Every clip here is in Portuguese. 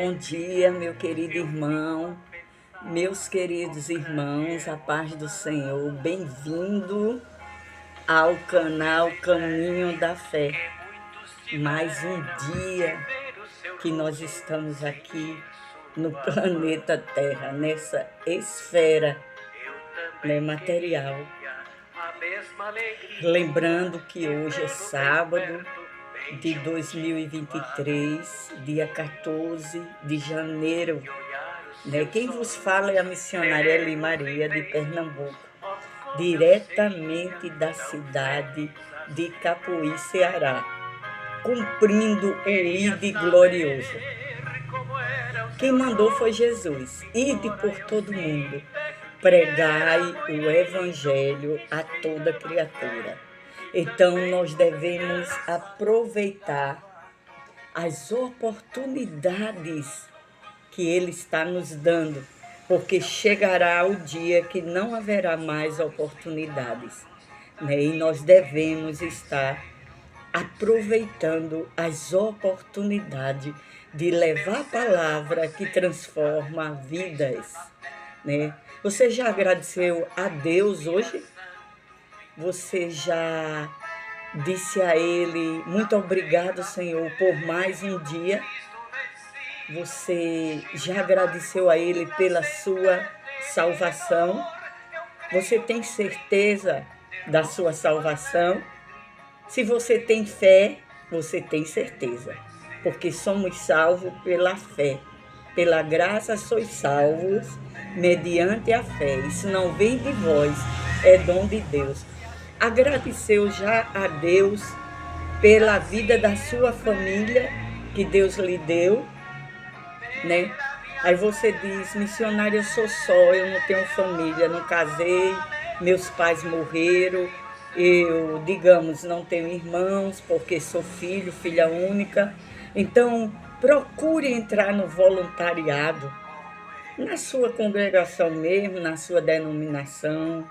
Bom dia, meu querido irmão, meus queridos irmãos, a paz do Senhor. Bem-vindo ao canal Caminho da Fé. Mais um dia que nós estamos aqui no planeta Terra, nessa esfera, né, material. Lembrando que hoje é sábado de 2023, dia 14 de janeiro. Né? Quem vos fala é a missionária Eli Maria, de Pernambuco, diretamente da cidade de Capuí, Ceará, cumprindo o ide glorioso. Quem mandou foi Jesus. Ide por todo mundo, pregai o evangelho a toda criatura. Então, nós devemos aproveitar as oportunidades que Ele está nos dando, porque chegará o dia que não haverá mais oportunidades, né? E nós devemos estar aproveitando as oportunidades de levar a palavra que transforma vidas, né? Você já agradeceu a Deus hoje? Você já disse a Ele, muito obrigado, Senhor, por mais um dia? Você já agradeceu a Ele pela sua salvação? Você tem certeza da sua salvação? Se você tem fé, você tem certeza, porque somos salvos pela fé. Pela graça sois salvos mediante a fé. Isso não vem de vós, é dom de Deus. Agradeceu já a Deus pela vida da sua família que Deus lhe deu, né? Aí você diz, missionária, eu sou só, eu não tenho família, não casei, meus pais morreram, eu, digamos, não tenho irmãos, porque sou filha única. Então, procure entrar no voluntariado, na sua congregação mesmo, na sua denominação,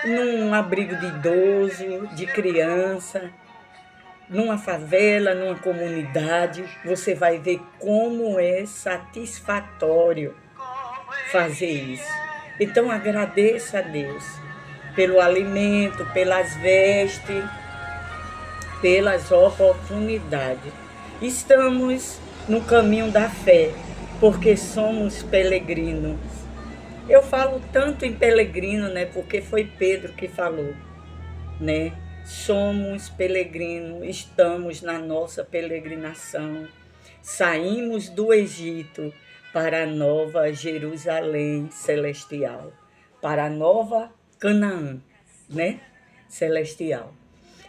num abrigo de idoso, de criança, numa favela, numa comunidade. Você vai ver como é satisfatório fazer isso. Então, agradeça a Deus pelo alimento, pelas vestes, pelas oportunidades. Estamos no caminho da fé, porque somos peregrinos. Eu falo tanto em peregrino, né? Porque foi Pedro que falou, né? Somos peregrinos, estamos na nossa peregrinação. Saímos do Egito para a nova Jerusalém celestial, para a nova Canaã, né? Celestial.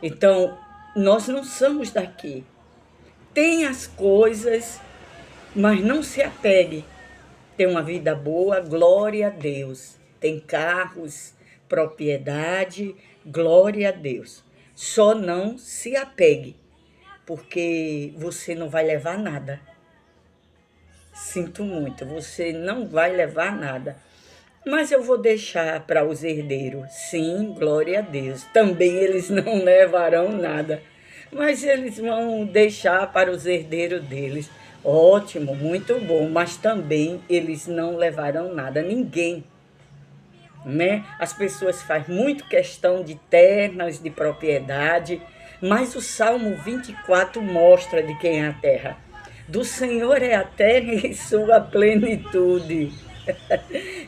Então, nós não somos daqui. Tem as coisas, mas não se apegue. Tem uma vida boa, glória a Deus. Tem carros, propriedade, glória a Deus. Só não se apegue, porque você não vai levar nada. Sinto muito, você não vai levar nada. Mas eu vou deixar para os herdeiros. Sim, glória a Deus. Também eles não levarão nada, mas eles vão deixar para os herdeiros deles. Ótimo, muito bom, mas também eles não levarão nada, ninguém, né? As pessoas fazem muito questão de terras, de propriedade, mas o Salmo 24 mostra de quem é a terra. Do Senhor é a terra e sua plenitude.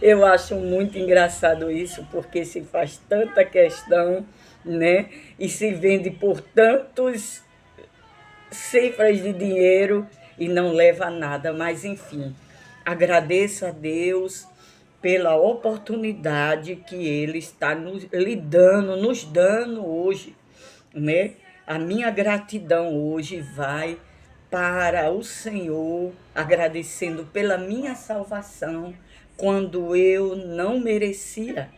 Eu acho muito engraçado isso, porque se faz tanta questão, né? E se vende por tantos cifras de dinheiro e não leva a nada, mas enfim, agradeça a Deus pela oportunidade que Ele está nos dando hoje, né? A minha gratidão hoje vai para o Senhor, agradecendo pela minha salvação, quando eu não merecia,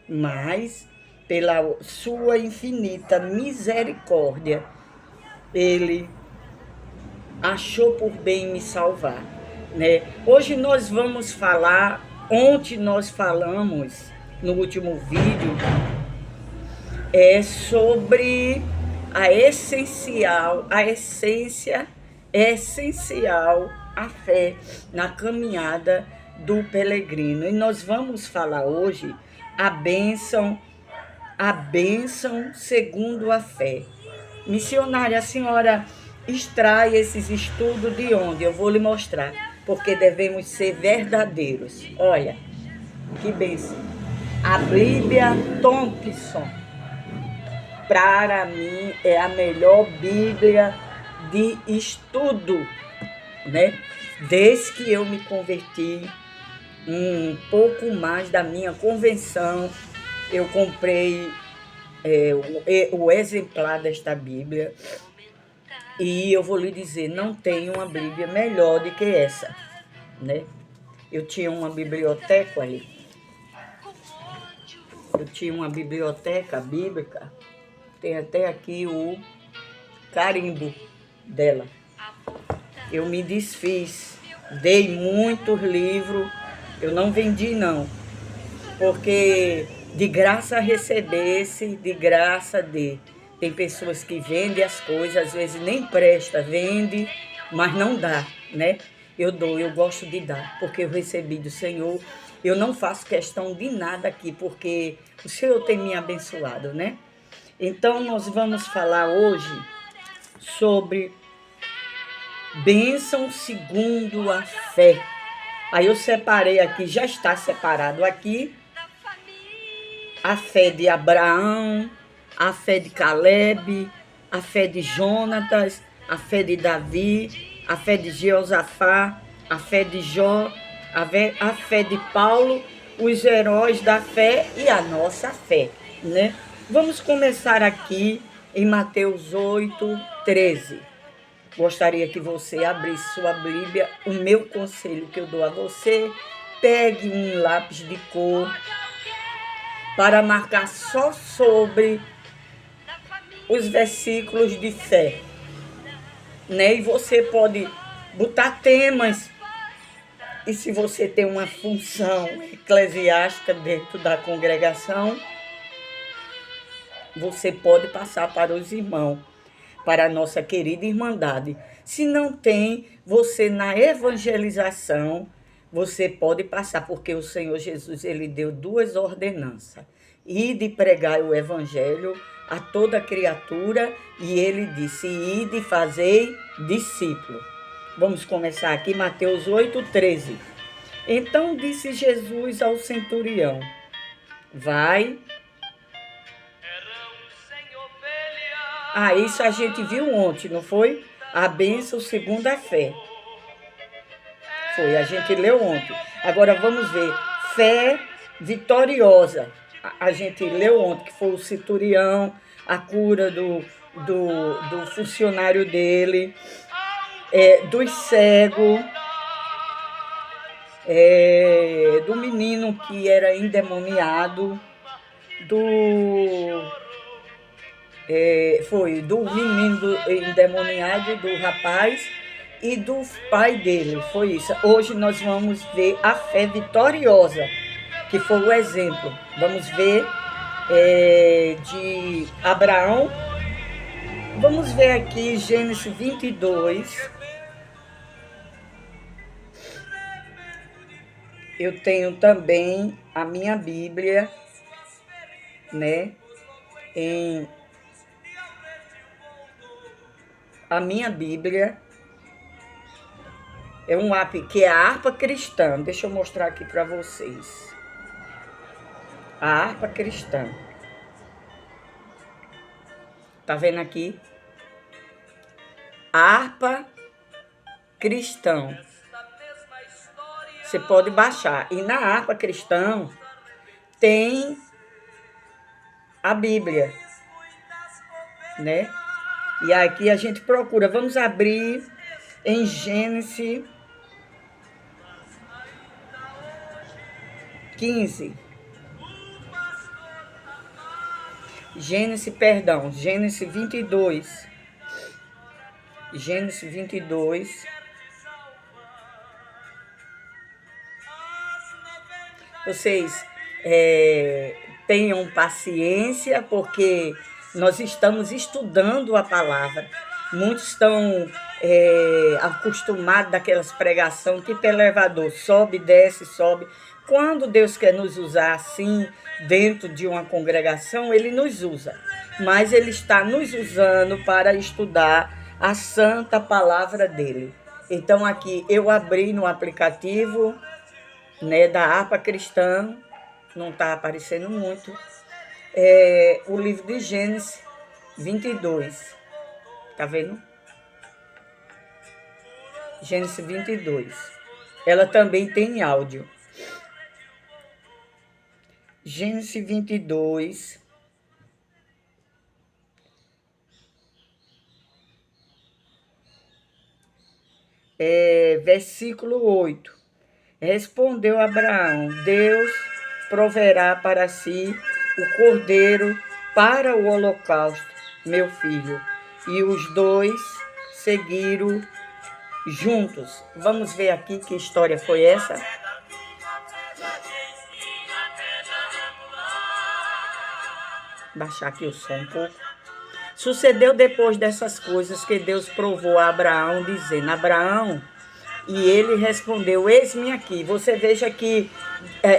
mas pela sua infinita misericórdia, Ele achou por bem me salvar, né? Hoje nós vamos falar, ontem nós falamos no último vídeo, sobre a essência essencial a fé na caminhada do peregrino. E nós vamos falar hoje a bênção segundo a fé. Missionária, a senhora extrai esses estudos de onde? Eu vou lhe mostrar, porque devemos ser verdadeiros. Olha, que bênção. A Bíblia Thompson, para mim, é a melhor Bíblia de estudo, né? Desde que eu me converti, um pouco mais da minha convenção, eu comprei o exemplar desta Bíblia. E eu vou lhe dizer, não tem uma Bíblia melhor do que essa, né? Eu tinha uma biblioteca ali. Eu tinha uma biblioteca bíblica. Tem até aqui o carimbo dela. Eu me desfiz. Dei muitos livros. Eu não vendi, não. Porque de graça recebesse, de graça dê. Tem pessoas que vendem as coisas, às vezes nem presta, vende, mas não dá, né? Eu dou, eu gosto de dar, porque eu recebi do Senhor. Eu não faço questão de nada aqui, porque o Senhor tem me abençoado, né? Então, nós vamos falar hoje sobre bênção segundo a fé. Aí eu separei aqui, já está separado aqui, a fé de Abraão, a fé de Caleb, a fé de Jonatas, a fé de Davi, a fé de Jeosafá, a fé de Jó, a fé de Paulo, os heróis da fé e a nossa fé, né? Vamos começar aqui em Mateus 8:13. Gostaria que você abrisse sua Bíblia. O meu conselho que eu dou a você, pegue um lápis de cor para marcar só sobre os versículos de fé, né? E você pode botar temas, e se você tem uma função eclesiástica dentro da congregação, você pode passar para os irmãos, para a nossa querida Irmandade. Se não tem, você na evangelização, você pode passar, porque o Senhor Jesus, ele deu 2 ordenanças. Ide pregar o evangelho a toda criatura, e ele disse, ide fazei discípulo. Vamos começar aqui, Mateus 8:13. Então disse Jesus ao centurião, vai. Isso a gente viu ontem, não foi? A bênção segundo a fé. Foi, a gente leu ontem. Agora vamos ver, fé vitoriosa. A gente leu ontem, que foi o centurião, a cura do funcionário dele, dos cegos, do menino que era endemoniado, do menino endemoniado, do rapaz e do pai dele, foi isso. Hoje nós vamos ver a fé vitoriosa, que foi o exemplo. Vamos ver de Abraão. Vamos ver aqui Gênesis 22. Eu tenho também a minha Bíblia, né? A minha Bíblia é um que é a harpa cristã. Deixa eu mostrar aqui para vocês. A harpa cristã. Tá vendo aqui? A harpa cristã. Você pode baixar. E na harpa cristã tem a Bíblia, né? E aqui a gente procura. Vamos abrir em Gênesis 15. Gênesis 22. Gênesis 22. Vocês tenham paciência, porque nós estamos estudando a palavra. Muitos estão acostumado daquelas pregações, tipo elevador, sobe, desce, sobe. Quando Deus quer nos usar assim, dentro de uma congregação, Ele nos usa. Mas Ele está nos usando para estudar a santa palavra dEle. Então aqui eu abri no aplicativo, né, da Harpa Cristã, não está aparecendo muito, o livro de Gênesis 22. Tá vendo? Gênesis 22. Ela também tem áudio. Gênesis 22. Versículo 8. Respondeu Abraão: Deus proverá para si o cordeiro para o holocausto, meu filho. E os dois seguiram juntos. Vamos ver aqui que história foi essa. Baixar aqui o som um pouco. Sucedeu depois dessas coisas que Deus provou a Abraão, dizendo: Abraão, e ele respondeu: eis-me aqui. Você veja que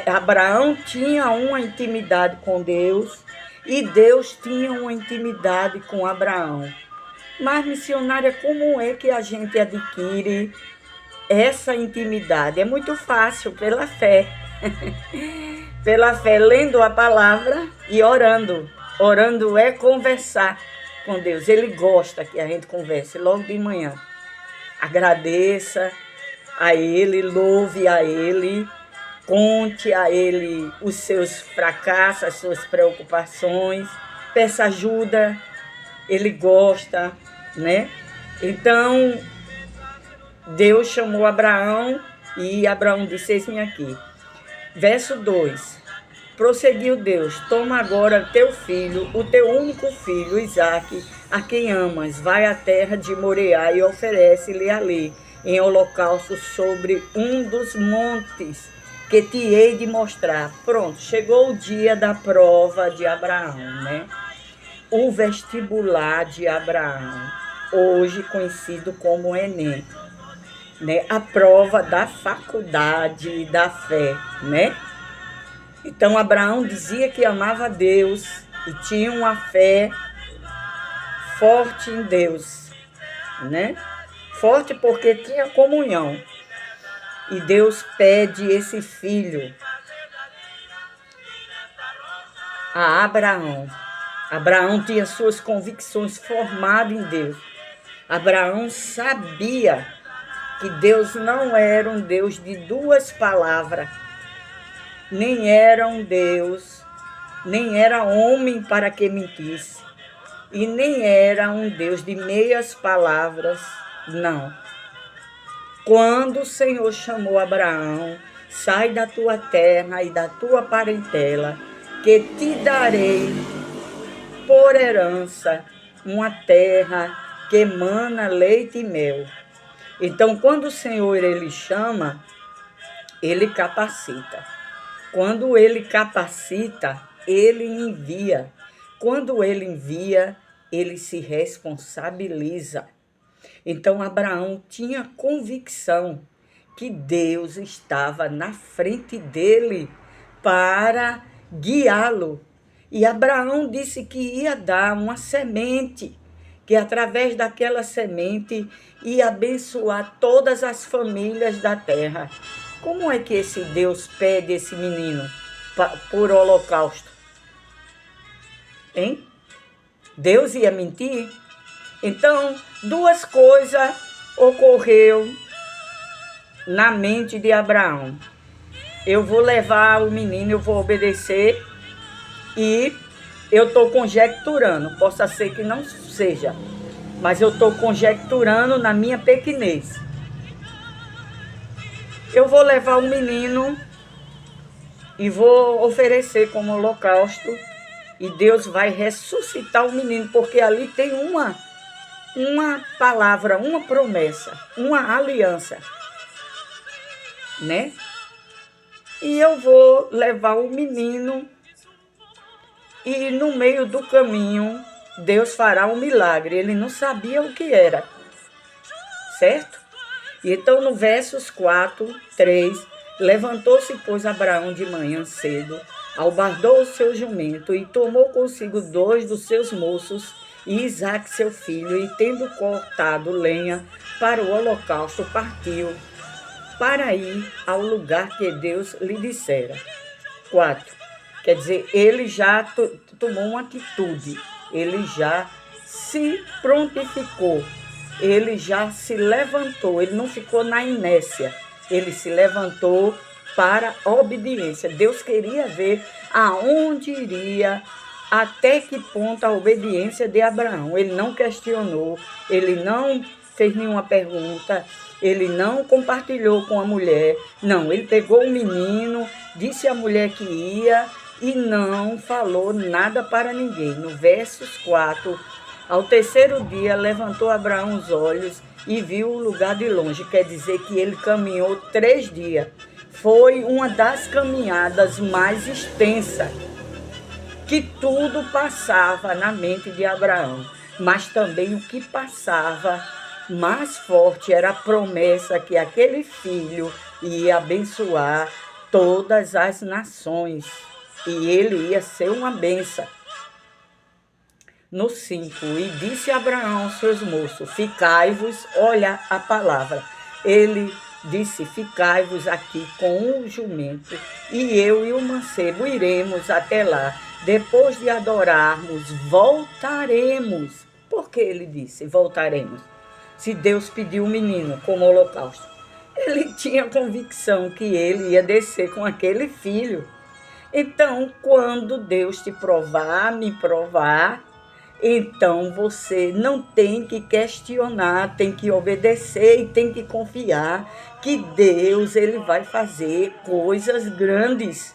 Abraão tinha uma intimidade com Deus e Deus tinha uma intimidade com Abraão. Mas, missionária, como é que a gente adquire essa intimidade? É muito fácil, pela fé. Pela fé, lendo a palavra e orando. Orando é conversar com Deus. Ele gosta que a gente converse logo de manhã. Agradeça a Ele, louve a Ele, conte a Ele os seus fracassos, as suas preocupações, peça ajuda. Ele gosta, né? Então, Deus chamou Abraão e Abraão disse: eis-me aqui. Verso 2. Prosseguiu Deus: toma agora teu filho, o teu único filho, Isaque, a quem amas, vai à terra de Moriá e oferece-lhe ali, em holocausto, sobre um dos montes que te hei de mostrar. Pronto, chegou o dia da prova de Abraão, né? O vestibular de Abraão, hoje conhecido como Enem, né? A prova da faculdade da fé, né? Então, Abraão dizia que amava a Deus e tinha uma fé forte em Deus, né? Forte porque tinha comunhão. E Deus pede esse filho a Abraão. Abraão tinha suas convicções formadas em Deus. Abraão sabia que Deus não era um Deus de duas palavras, nem era um Deus, nem era homem para que mentisse, e nem era um Deus de meias palavras, não. Quando o Senhor chamou Abraão: sai da tua terra e da tua parentela, que te darei por herança uma terra que emana leite e mel. Então, quando o Senhor ele chama, ele capacita. Quando ele capacita, ele envia. Quando ele envia, ele se responsabiliza. Então, Abraão tinha convicção que Deus estava na frente dele para guiá-lo. E Abraão disse que ia dar uma semente, que através daquela semente ia abençoar todas as famílias da terra. Como é que esse Deus pede esse menino por holocausto? Hein? Deus ia mentir? Então, duas coisas ocorreu na mente de Abraão. Eu vou levar o menino, eu vou obedecer, e eu estou conjecturando, possa ser que não seja, mas eu estou conjecturando na minha pequenez. Eu vou levar o menino e vou oferecer como holocausto, e Deus vai ressuscitar o menino, porque ali tem uma palavra, uma promessa, uma aliança, né? E eu vou levar o menino e no meio do caminho Deus fará um milagre. Ele não sabia o que era. certo? E então, no versos 4, 3, levantou-se, pois, Abraão de manhã cedo, albardou o seu jumento e tomou consigo 2 dos seus moços e Isaque, seu filho, e tendo cortado lenha para o holocausto, partiu para ir ao lugar que Deus lhe dissera. 4. Quer dizer, ele já tomou uma atitude, ele já se prontificou, ele já se levantou, ele não ficou na inércia, ele se levantou para a obediência. Deus queria ver aonde iria, até que ponto a obediência de Abraão. Ele não questionou, ele não fez nenhuma pergunta, ele não compartilhou com a mulher, não, ele pegou o menino, disse à mulher que ia e não falou nada para ninguém. No versos 4, ao terceiro dia levantou Abraão os olhos e viu o lugar de longe, quer dizer que ele caminhou 3 dias. Foi uma das caminhadas mais extensas, que tudo passava na mente de Abraão, mas também o que passava mais forte era a promessa que aquele filho ia abençoar todas as nações, e ele ia ser uma bênção. No 5, e disse Abraão aos seus moços, ficai-vos, olha a palavra, ele disse, ficai-vos aqui com o jumento, e eu e o mancebo iremos até lá. Depois de adorarmos, voltaremos. Por que ele disse, voltaremos? Se Deus pediu o menino como holocausto, ele tinha convicção que ele ia descer com aquele filho. Então, quando Deus te provar, me provar, então você não tem que questionar, tem que obedecer e tem que confiar que Deus, ele vai fazer coisas grandes.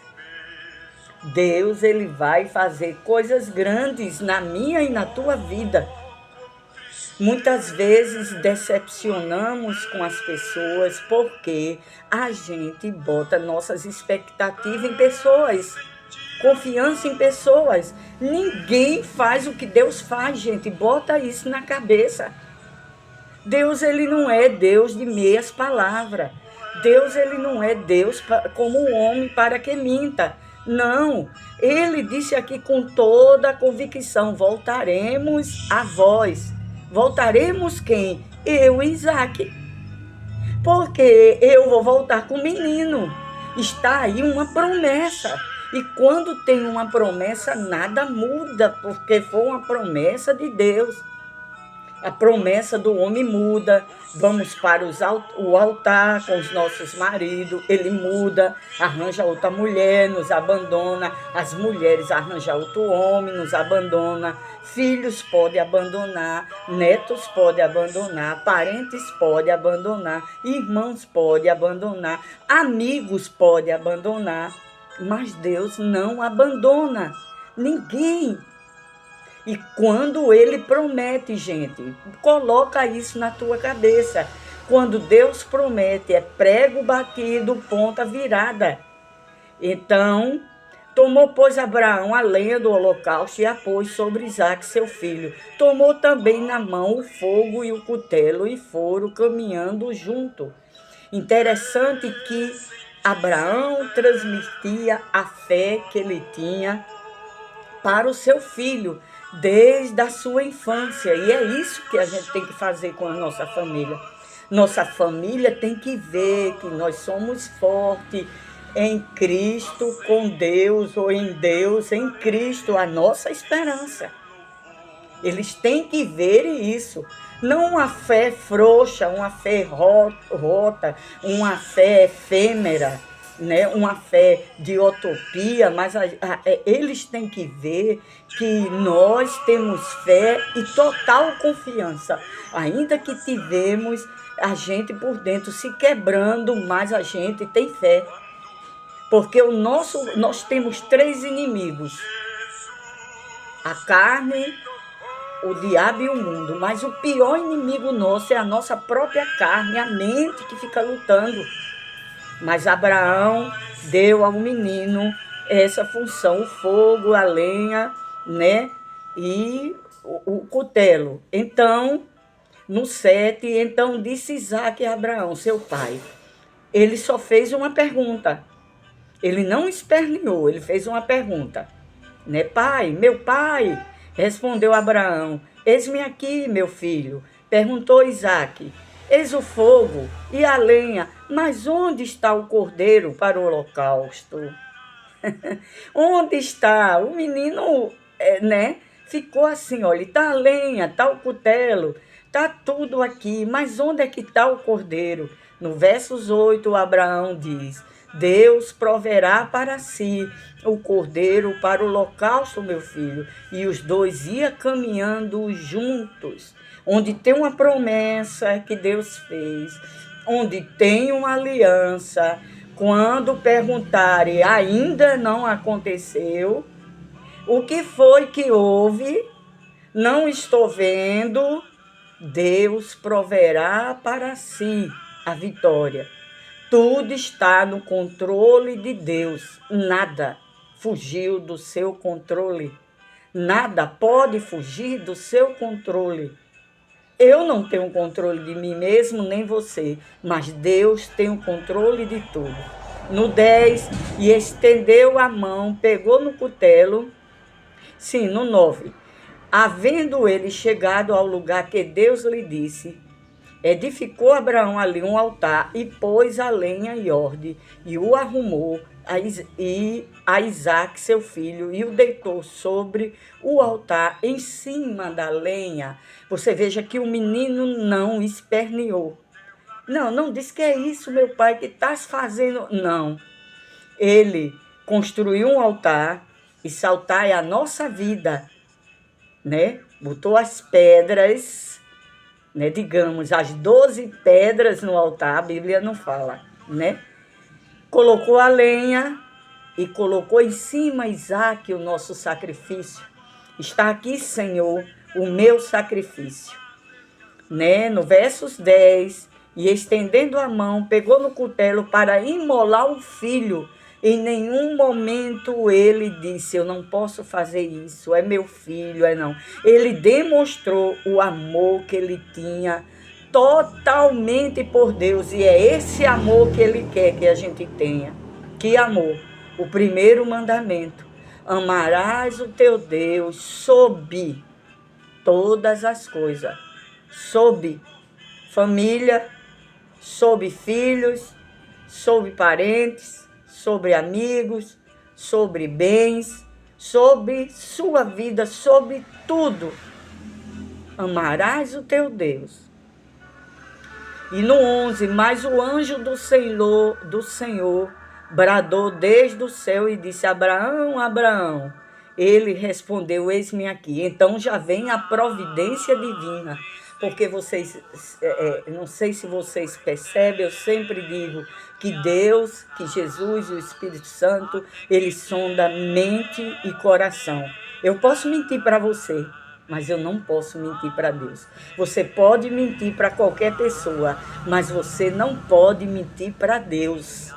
Deus, ele vai fazer coisas grandes na minha e na tua vida. Muitas vezes decepcionamos com as pessoas porque a gente bota nossas expectativas em pessoas, confiança em pessoas. Ninguém faz o que Deus faz, gente. Bota isso na cabeça. Deus, ele não é Deus de meias palavras. Deus, ele não é Deus como um homem para que minta. Não, ele disse aqui com toda a convicção, voltaremos a vós. Voltaremos quem? Eu e Isaque. Porque eu vou voltar com o menino. Está aí uma promessa. E quando tem uma promessa, nada muda, porque foi uma promessa de Deus. A promessa do homem muda, vamos para o altar com os nossos maridos, ele muda, arranja outra mulher, nos abandona, as mulheres arranjam outro homem, nos abandona, filhos podem abandonar, netos podem abandonar, parentes podem abandonar, irmãos podem abandonar, amigos podem abandonar, mas Deus não abandona ninguém. E quando ele promete, gente, coloca isso na tua cabeça. Quando Deus promete, é prego batido, ponta virada. Então, tomou, pois, Abraão a lenha do holocausto e a pôs sobre Isaque, seu filho. Tomou também na mão o fogo e o cutelo e foram caminhando junto. Interessante que Abraão transmitia a fé que ele tinha para o seu filho, desde a sua infância. E é isso que a gente tem que fazer com a nossa família. Nossa família tem que ver que nós somos fortes em Cristo, com Deus, ou em Deus, em Cristo, a nossa esperança. Eles têm que ver isso. Não uma fé frouxa, uma fé rota, uma fé efêmera, né? Uma fé de utopia, mas eles têm que ver que nós temos fé e total confiança. Ainda que tivemos a gente por dentro se quebrando, mas a gente tem fé. Porque nós temos 3 inimigos: a carne, o diabo e o mundo. Mas o pior inimigo nosso é a nossa própria carne, a mente que fica lutando. Mas Abraão deu ao menino essa função, o fogo, a lenha, né? E o cutelo. Então, No 7, então disse Isaque a Abraão, seu pai. Ele só fez uma pergunta. Ele não esperneou, ele fez uma pergunta. Né, pai, meu pai, respondeu Abraão. Eis-me aqui, meu filho. Perguntou Isaque. Eis o fogo e a lenha, mas onde está o cordeiro para o holocausto? Onde está? O menino, né? Ficou assim, olha, está a lenha, está o cutelo, está tudo aqui, mas onde é que está o cordeiro? No versos 8, Abraão diz, Deus proverá para si o cordeiro para o holocausto, meu filho. E os dois iam caminhando juntos, onde tem uma promessa que Deus fez, onde tem uma aliança. Quando perguntarem, ainda não aconteceu, o que foi que houve? Não estou vendo. Deus proverá para si a vitória. Tudo está no controle de Deus. Nada fugiu do seu controle. Nada pode fugir do seu controle. Eu não tenho controle de mim mesmo, nem você, mas Deus tem o controle de tudo. No 10, e estendeu a mão, pegou no cutelo. Sim, no 9. Havendo ele chegado ao lugar que Deus lhe disse, edificou Abraão ali um altar e pôs a lenha e orde e o arrumou a Isaque, seu filho, e o deitou sobre o altar em cima da lenha. Você veja que o menino não esperneou. Não disse que é isso, meu pai, que estás fazendo. Não. Ele construiu um altar, e esse altar é a nossa vida, né? Botou as pedras, né? Digamos, as 12 pedras no altar, a Bíblia não fala, né? Colocou a lenha e colocou em cima Isaque, o nosso sacrifício. Está aqui, Senhor, o meu sacrifício. Né? No versos 10, e estendendo a mão, pegou no cutelo para imolar o filho. Em nenhum momento ele disse, eu não posso fazer isso, é meu filho, não. Ele demonstrou o amor que ele tinha totalmente por Deus, e é esse amor que ele quer que a gente tenha. Que amor? O primeiro mandamento, amarás o teu Deus sob todas as coisas, sob família, sob filhos, sob parentes, sobre amigos, sobre bens, sobre sua vida, sobre tudo. Amarás o teu Deus. E no 11, mas o anjo do Senhor bradou desde o céu e disse, Abraão, Abraão. Ele respondeu, eis-me aqui. Então já vem a providência divina. Porque vocês, não sei se vocês percebem, eu sempre digo que Deus, que Jesus, o Espírito Santo, ele sonda mente e coração. Eu posso mentir para você, mas eu não posso mentir para Deus. Você pode mentir para qualquer pessoa, mas você não pode mentir para Deus.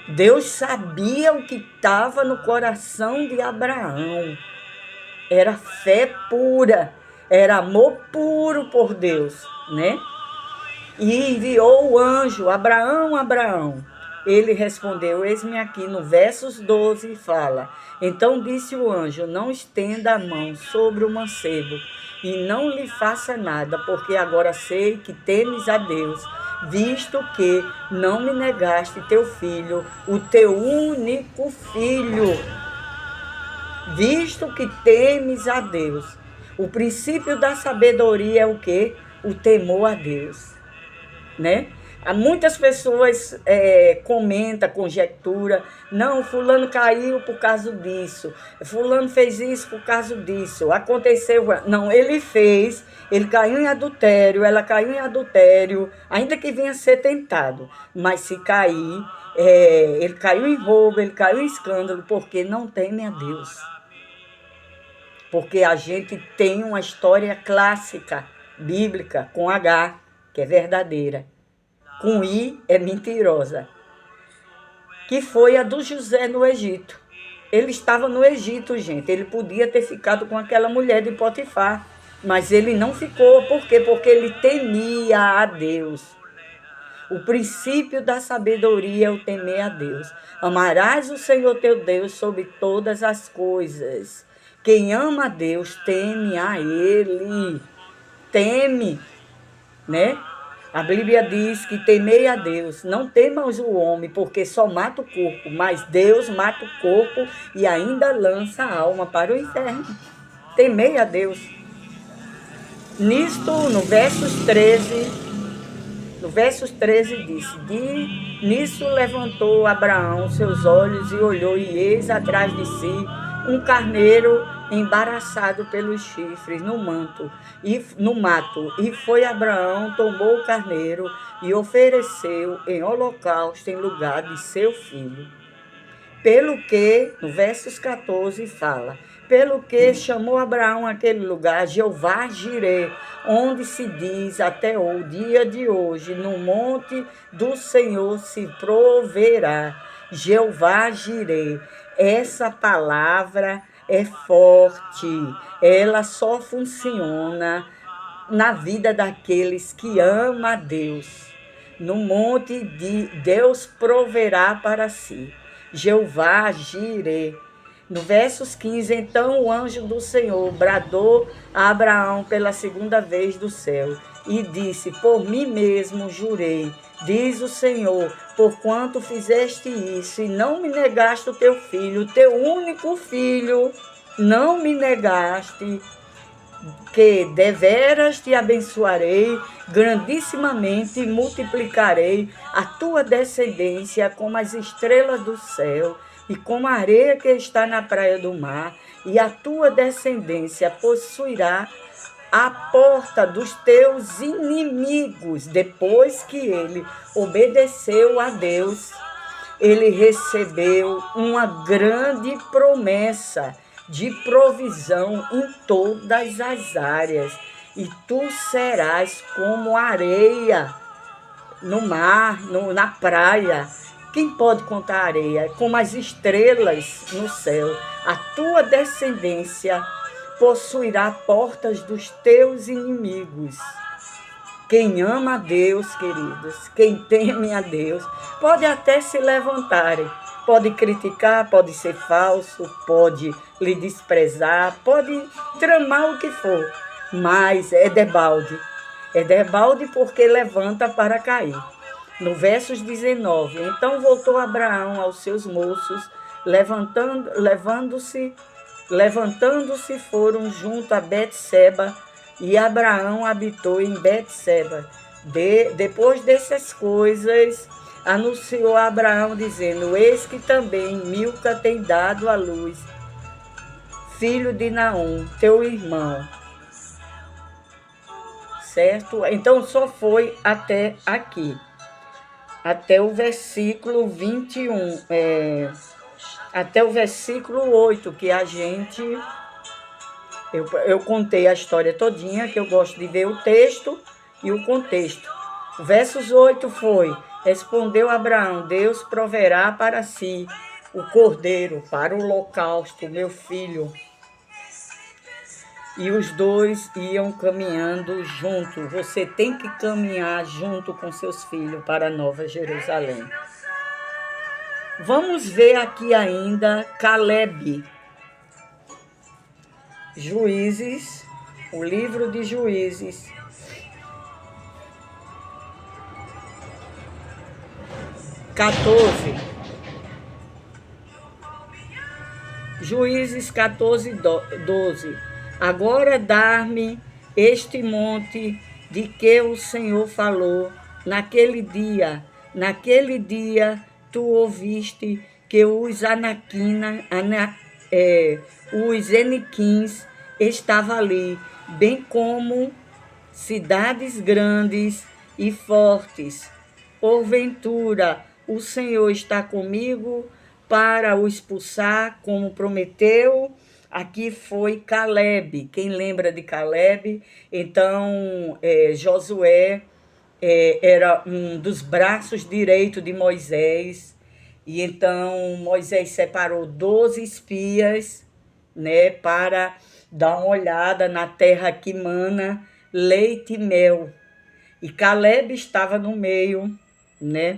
Deus sabia o que estava no coração de Abraão. Era fé pura, era amor puro por Deus, né? E enviou o anjo, Abraão, Abraão. Ele respondeu, eis-me aqui, no versos 12 fala. Então disse o anjo, não estenda a mão sobre o mancebo e não lhe faça nada, porque agora sei que temes a Deus, visto que não me negaste teu filho, o teu único filho. Visto que temes a Deus. O princípio da sabedoria é o quê? O temor a Deus, né? Muitas pessoas comentam, conjectura, não, fulano caiu por causa disso, fulano fez isso por causa disso, aconteceu, não, ele fez, ele caiu em adultério, ela caiu em adultério, ainda que venha ser tentado, mas se cair, ele caiu em roubo, ele caiu em escândalo, porque não teme a Deus. Porque a gente tem uma história clássica, bíblica, com H, que é verdadeira. Com I é mentirosa, que foi a do José no Egito. Ele estava no Egito, gente. Ele podia ter ficado com aquela mulher de Potifar. Mas ele não ficou, por quê? Porque ele temia a Deus. O princípio da sabedoria é o temer a Deus. Amarás o Senhor teu Deus sobre todas as coisas. Quem ama a Deus teme a Ele. Teme, né? A Bíblia diz que temei a Deus. Não temas o homem, porque só mata o corpo. Mas Deus mata o corpo e ainda lança a alma para o inferno. Temei a Deus. Nisto, no versos 13 disse, nisso levantou Abraão seus olhos e olhou, e eis atrás de si um carneiro embaraçado pelos chifres no mato. E foi Abraão, tomou o carneiro e ofereceu em holocausto em lugar de seu filho. Pelo que, no versos 14 fala, pelo que chamou Abraão aquele lugar Jeová Jirê, onde se diz até o dia de hoje, no monte do Senhor se proverá. Jeová Jirê. Essa palavra é forte, ela só funciona na vida daqueles que amam a Deus. No monte de Deus proverá para si. Jeová Jirê. No versos 15, então o anjo do Senhor bradou a Abraão pela segunda vez do céu e disse, por mim mesmo jurei, diz o Senhor, porquanto fizeste isso e não me negaste o teu filho, o teu único filho, não me negaste, que deveras te abençoarei grandissimamente e multiplicarei a tua descendência como as estrelas do céu e como a areia que está na praia do mar, e a tua descendência possuirá a porta dos teus inimigos. Depois que ele obedeceu a Deus, ele recebeu uma grande promessa de provisão em todas as áreas. E tu serás como areia no mar, na praia. Quem pode contar a areia? Como as estrelas no céu. A tua descendência possuirá portas dos teus inimigos. Quem ama a Deus, queridos, quem teme a Deus, pode até se levantarem. Pode criticar, pode ser falso, pode lhe desprezar, pode tramar o que for, mas é debalde. É debalde porque levanta para cair. No versos 19, então voltou Abraão aos seus moços, levantando-se foram junto a Betseba, e Abraão habitou em Betseba. Depois dessas coisas, anunciou a Abraão, dizendo, eis que também Milca tem dado à luz, filho de Naum, teu irmão. Certo? Então, só foi até aqui. Até o versículo 21. Até o versículo 8, que a gente... Eu contei a história todinha, que eu gosto de ver o texto e o contexto. O versos 8 foi... Respondeu Abraão, Deus proverá para si o cordeiro, para o holocausto, meu filho. E os dois iam caminhando junto. Você tem que caminhar junto com seus filhos para a Nova Jerusalém. Vamos ver aqui ainda Caleb. Juízes, o livro de Juízes. Juízes 14, 12. Agora dar-me este monte de que o Senhor falou naquele dia tu ouviste que os os Eniquins estavam ali, bem como cidades grandes e fortes. Porventura, o Senhor está comigo para o expulsar, como prometeu. Aqui foi Caleb. Quem lembra de Caleb? Então, Josué era um dos braços direitos de Moisés. E então, Moisés separou 12 espias, né, para dá uma olhada na terra que mana leite e mel. E Caleb estava no meio, né,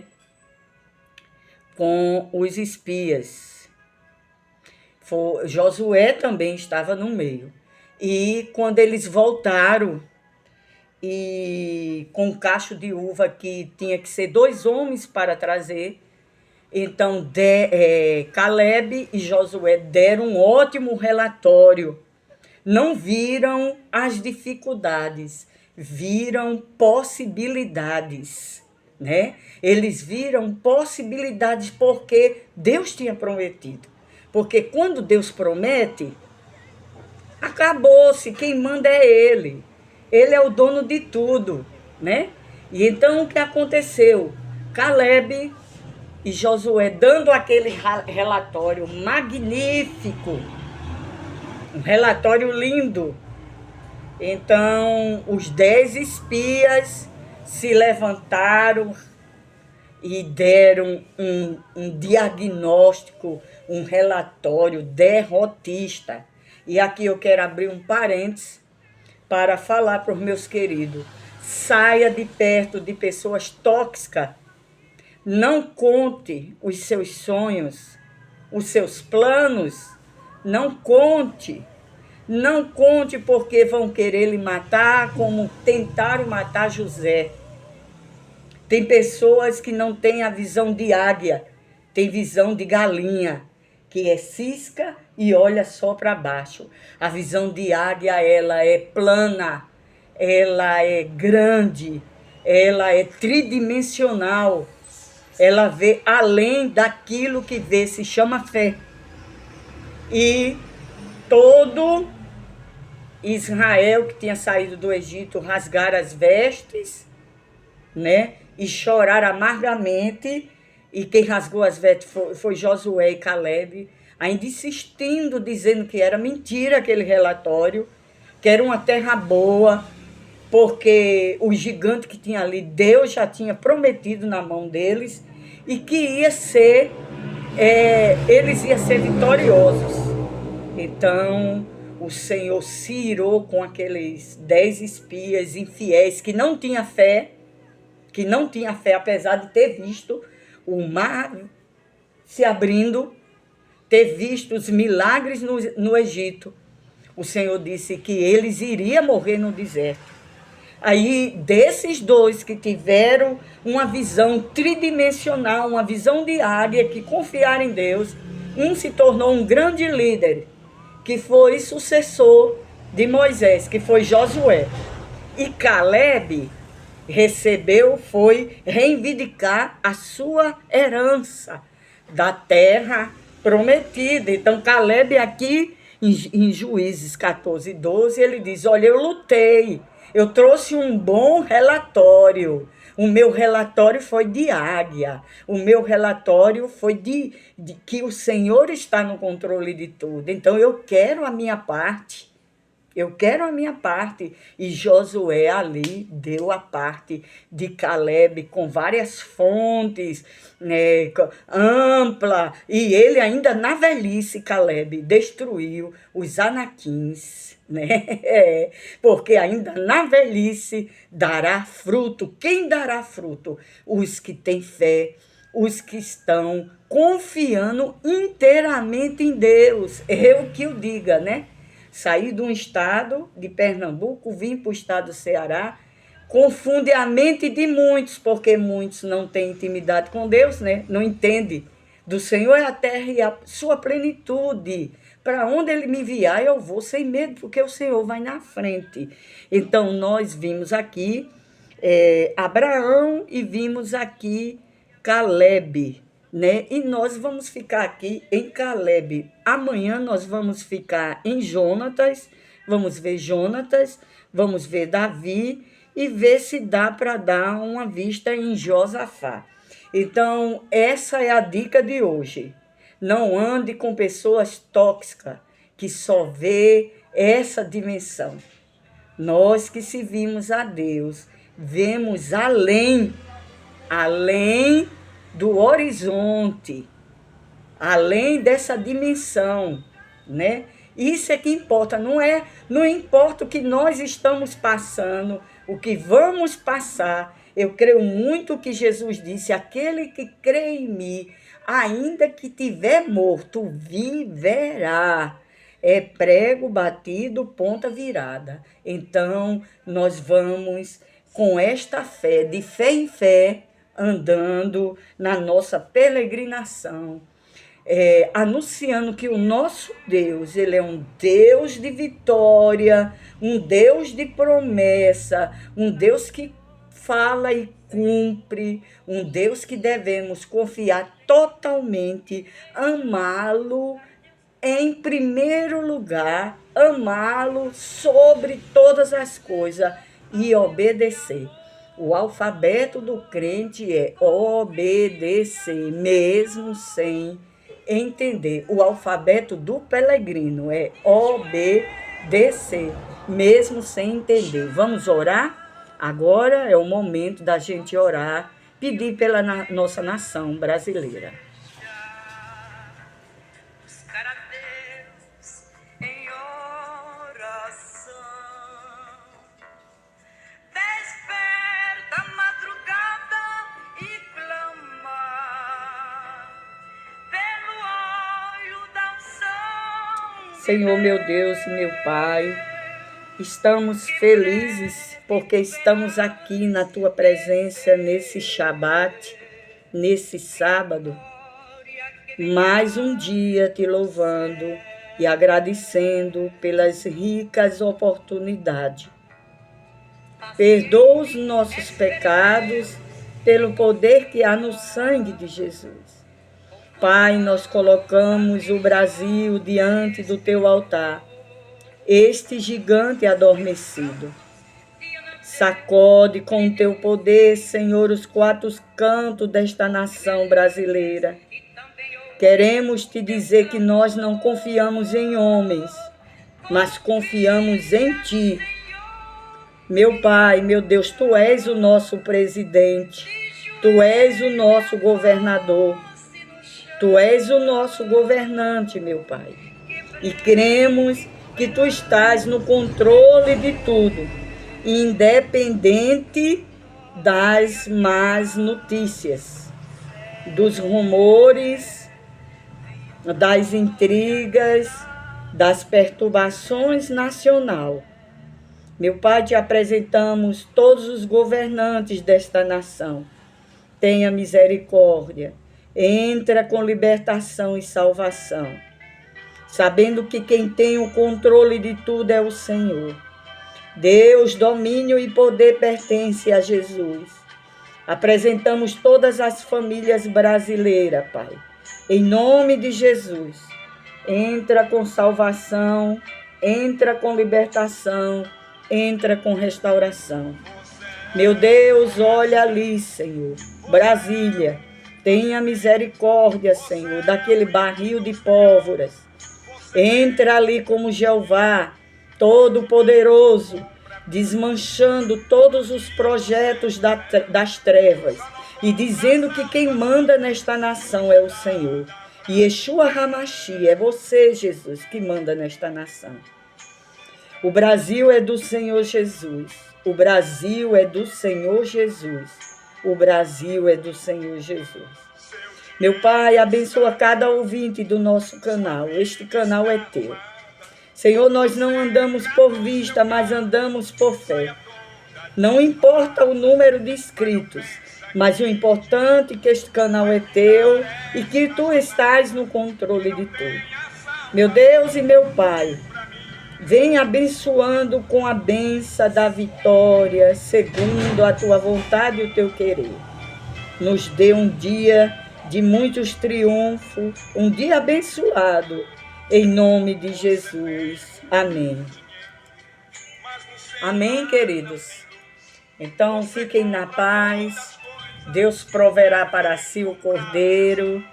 com os espias. Josué também estava no meio. E quando eles voltaram, e com um cacho de uva que tinha que ser 2 homens para trazer, então Caleb e Josué deram um ótimo relatório. Não viram as dificuldades, viram possibilidades, né? Eles viram possibilidades porque Deus tinha prometido. Porque quando Deus promete, acabou-se, quem manda é Ele. Ele é o dono de tudo, né? E então o que aconteceu? Caleb e Josué dando aquele relatório magnífico, um relatório lindo. Então, os 10 espias se levantaram e deram um diagnóstico, um relatório derrotista. E aqui eu quero abrir um parênteses para falar para os meus queridos. Saia de perto de pessoas tóxicas. Não conte os seus sonhos, os seus planos. Não conte. Não conte porque vão querer lhe matar, como tentaram matar José. Tem pessoas que não têm a visão de águia, tem visão de galinha, que é cisca e olha só para baixo. A visão de águia, ela é plana, ela é grande, ela é tridimensional. Ela vê além daquilo que vê, se chama fé. E todo Israel que tinha saído do Egito rasgaram as vestes, né? E choraram amargamente. E quem rasgou as vestes foi Josué e Caleb, ainda insistindo, dizendo que era mentira aquele relatório, que era uma terra boa, porque o gigante que tinha ali, Deus já tinha prometido na mão deles, e que ia ser, eles iam ser vitoriosos. Então, o Senhor se irou com aqueles 10 espias infiéis que não tinham fé, apesar de ter visto o mar se abrindo, ter visto os milagres no Egito. O Senhor disse que eles iriam morrer no deserto. Aí, desses 2 que tiveram uma visão tridimensional, uma visão de águia, que confiaram em Deus, um se tornou um grande líder, que foi sucessor de Moisés, que foi Josué. E Caleb foi reivindicar a sua herança da terra prometida. Então, Caleb aqui, em Juízes 14:12, ele diz, olha, eu lutei, eu trouxe um bom relatório. O meu relatório foi de águia. O meu relatório foi de que o Senhor está no controle de tudo. Então, eu quero a minha parte. Eu quero a minha parte. E Josué ali deu a parte de Caleb com várias fontes, né, ampla. E ele ainda na velhice, Caleb, destruiu os anaquins, né? Porque ainda na velhice dará fruto. Quem dará fruto? Os que têm fé, os que estão confiando inteiramente em Deus. Eu que o diga, né? Saí de um estado de Pernambuco, vim para o estado do Ceará, confunde a mente de muitos, porque muitos não têm intimidade com Deus, né? Não entendem. Do Senhor é a terra e a sua plenitude. Para onde Ele me enviar, eu vou sem medo, porque o Senhor vai na frente. Então, nós vimos aqui Abraão e vimos aqui Caleb, né? E nós vamos ficar aqui em Caleb. Amanhã nós vamos ficar em Jonatas, vamos ver Davi e ver se dá para dar uma vista em Josafá. Então, essa é a dica de hoje. Não ande com pessoas tóxicas que só vê essa dimensão. Nós que servimos a Deus, vemos além do horizonte, além dessa dimensão, né? Isso é que importa, não importa o que nós estamos passando, o que vamos passar. Eu creio muito que Jesus disse: aquele que crê em mim, ainda que tiver morto, viverá. É prego batido, ponta virada. Então, nós vamos com esta fé, de fé em fé, andando na nossa peregrinação, anunciando que o nosso Deus, ele é um Deus de vitória, um Deus de promessa, um Deus que fala e cumpre, um Deus que devemos confiar totalmente, amá-lo em primeiro lugar, amá-lo sobre todas as coisas e obedecer. O alfabeto do crente é obedecer, mesmo sem entender. O alfabeto do peregrino é obedecer, mesmo sem entender. Vamos orar? Agora é o momento da gente orar, pedir pela nossa nação brasileira. Senhor, meu Deus e meu Pai, estamos felizes porque estamos aqui na Tua presença nesse Shabat, nesse sábado. Mais um dia te louvando e agradecendo pelas ricas oportunidades. Perdoa os nossos pecados pelo poder que há no sangue de Jesus. Pai, nós colocamos o Brasil diante do teu altar, este gigante adormecido. Sacode com o teu poder, Senhor, os quatro cantos desta nação brasileira. Queremos te dizer que nós não confiamos em homens, mas confiamos em ti. Meu Pai, meu Deus, tu és o nosso presidente, tu és o nosso governador. Tu és o nosso governante, meu Pai, e cremos que Tu estás no controle de tudo, independente das más notícias, dos rumores, das intrigas, das perturbações nacionais. Meu Pai, te apresentamos todos os governantes desta nação. Tenha misericórdia. Entra com libertação e salvação, sabendo que quem tem o controle de tudo é o Senhor. Deus, domínio e poder pertence a Jesus. Apresentamos todas as famílias brasileiras, Pai. Em nome de Jesus, entra com salvação, entra com libertação, entra com restauração. Meu Deus, olha ali, Senhor, Brasília. Tenha misericórdia, Senhor, daquele barril de pólvoras. Entra ali como Jeová, Todo-Poderoso, desmanchando todos os projetos das trevas e dizendo que quem manda nesta nação é o Senhor. E Yeshua Hamashi, é você, Jesus, que manda nesta nação. O Brasil é do Senhor Jesus. O Brasil é do Senhor Jesus. O Brasil é do Senhor Jesus. Meu Pai, abençoa cada ouvinte do nosso canal. Este canal é teu. Senhor, nós não andamos por vista, mas andamos por fé. Não importa o número de inscritos, mas o importante é que este canal é teu e que tu estás no controle de tudo. Meu Deus e meu Pai, vem abençoando com a bênção da vitória, segundo a tua vontade e o teu querer. Nos dê um dia de muitos triunfos, um dia abençoado, em nome de Jesus. Amém. Amém, queridos? Então, fiquem na paz. Deus proverá para si o cordeiro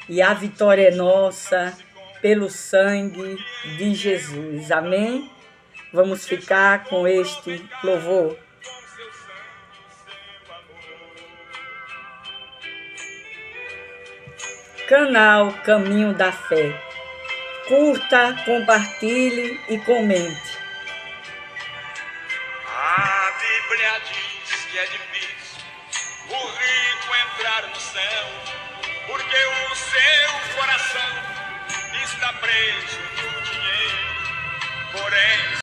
e a vitória é nossa pelo sangue de Jesus. Amém? Vamos ficar com este louvor. Canal Caminho da Fé. curta, compartilhe e comente. A Bíblia diz que é difícil o rico entrar no céu, porque o seu coração está preso no dinheiro. Porém,